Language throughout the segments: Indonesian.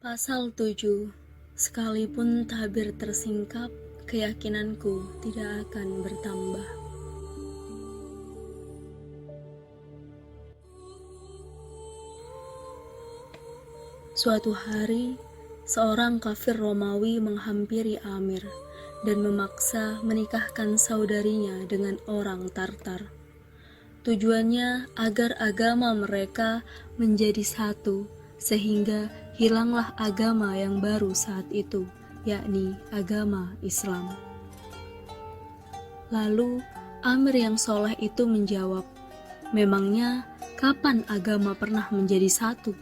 Pasal 7. Sekalipun tabir tersingkap, keyakinanku tidak akan bertambah. Suatu hari, seorang kafir Romawi menghampiri Amir dan memaksa menikahkan saudarinya dengan orang Tartar. Tujuannya agar agama mereka menjadi satu, sehingga hilanglah agama yang baru saat itu, yakni agama Islam. Lalu Amir yang soleh itu menjawab, "Memangnya kapan agama pernah menjadi satu?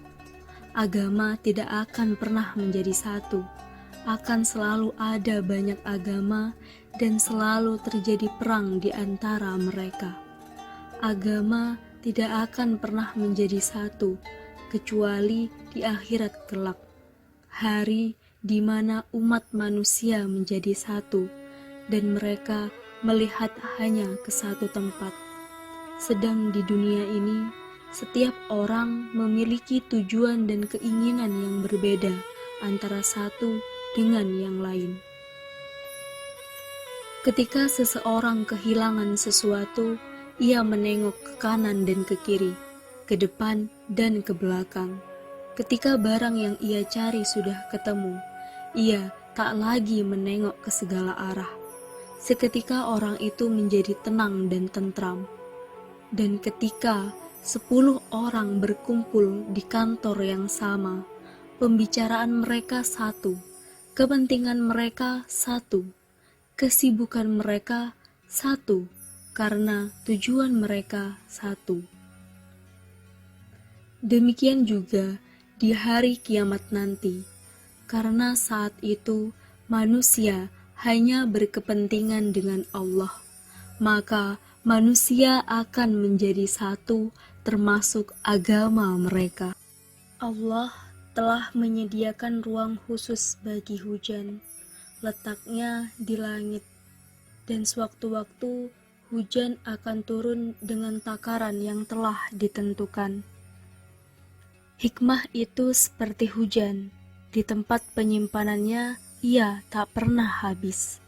Agama tidak akan pernah menjadi satu. Akan selalu ada banyak agama dan selalu terjadi perang di antara mereka. Agama tidak akan pernah menjadi satu, kecuali di akhirat kelak, hari di mana umat manusia menjadi satu, dan mereka melihat hanya ke satu tempat. Sedang di dunia ini, setiap orang memiliki tujuan dan keinginan yang berbeda antara satu dengan yang lain. Ketika seseorang kehilangan sesuatu, ia menengok ke kanan dan ke kiri, ke depan dan ke belakang. Ketika barang yang ia cari sudah ketemu, ia tak lagi menengok ke segala arah. Seketika orang itu menjadi tenang dan tentram. Dan ketika 10 orang berkumpul di kantor yang sama, pembicaraan mereka satu, kepentingan mereka satu, kesibukan mereka satu, karena tujuan mereka satu. Demikian juga di hari kiamat nanti, karena saat itu manusia hanya berkepentingan dengan Allah, maka manusia akan menjadi satu termasuk agama mereka. Allah telah menyediakan ruang khusus bagi hujan, letaknya di langit, dan sewaktu-waktu hujan akan turun dengan takaran yang telah ditentukan. Hikmah itu seperti hujan, di tempat penyimpanannya ia tak pernah habis.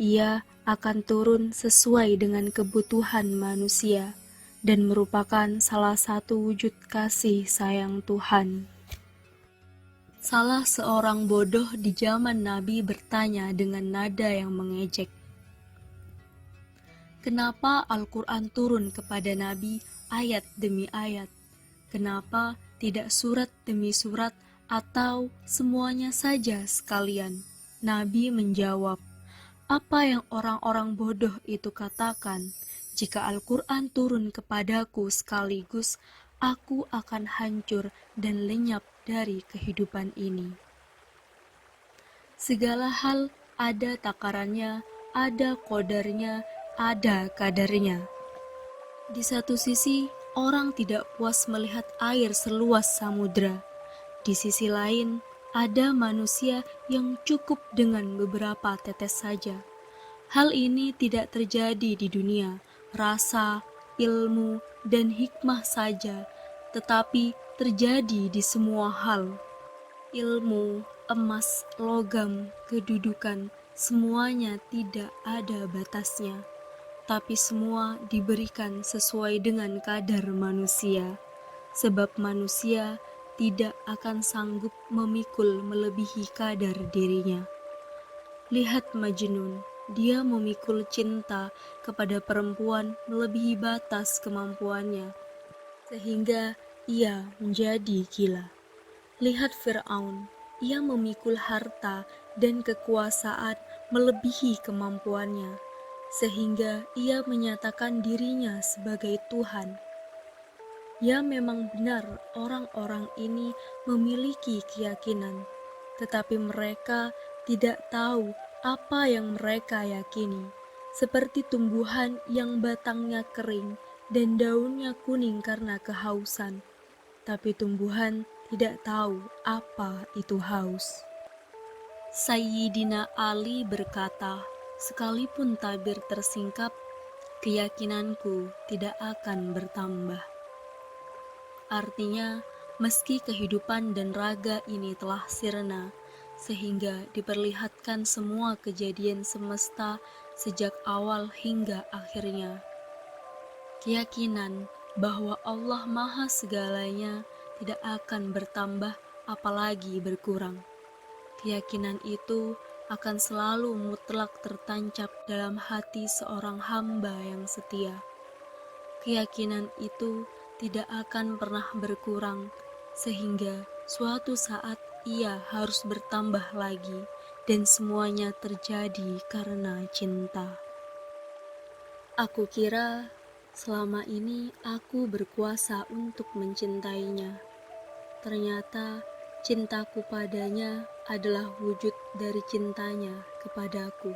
Ia akan turun sesuai dengan kebutuhan manusia dan merupakan salah satu wujud kasih sayang Tuhan. Salah seorang bodoh di zaman Nabi bertanya dengan nada yang mengejek, "Kenapa Al-Quran turun kepada Nabi ayat demi ayat? Kenapa tidak surat demi surat atau semuanya saja sekalian?" Nabi menjawab, "Apa yang orang-orang bodoh itu katakan, jika Al-Quran turun kepadaku sekaligus, aku akan hancur dan lenyap dari kehidupan ini." Segala hal ada takarannya, ada qadarnya, ada kadarnya. Di satu sisi, orang tidak puas melihat air seluas samudra. Di sisi lain, ada manusia yang cukup dengan beberapa tetes saja. Hal ini tidak terjadi di dunia, rasa, ilmu, dan hikmah saja, tetapi terjadi di semua hal. Ilmu, emas, logam, kedudukan, semuanya tidak ada batasnya, tapi semua diberikan sesuai dengan kadar manusia, sebab manusia tidak akan sanggup memikul melebihi kadar dirinya. Lihat Majnun, dia memikul cinta kepada perempuan melebihi batas kemampuannya, sehingga ia menjadi gila. Lihat Fir'aun, ia memikul harta dan kekuasaan melebihi kemampuannya, sehingga ia menyatakan dirinya sebagai Tuhan. Ya, memang benar orang-orang ini memiliki keyakinan, tetapi mereka tidak tahu apa yang mereka yakini, seperti tumbuhan yang batangnya kering dan daunnya kuning karena kehausan, tapi tumbuhan tidak tahu apa itu haus. Sayyidina Ali berkata, "Sekalipun tabir tersingkap, keyakinanku tidak akan bertambah." Artinya, Meski kehidupan dan raga ini telah sirna, sehingga diperlihatkan semua kejadian semesta sejak awal hingga akhirnya. Keyakinan bahwa Allah Maha Segalanya tidak akan bertambah apalagi berkurang. Keyakinan itu akan selalu mutlak tertancap dalam hati seorang hamba yang setia. Keyakinan itu tidak akan pernah berkurang, sehingga suatu saat ia harus bertambah lagi, dan semuanya terjadi karena cinta. Aku kira selama ini aku berkuasa untuk mencintainya. Ternyata cintaku padanya adalah wujud dari cintanya kepadaku.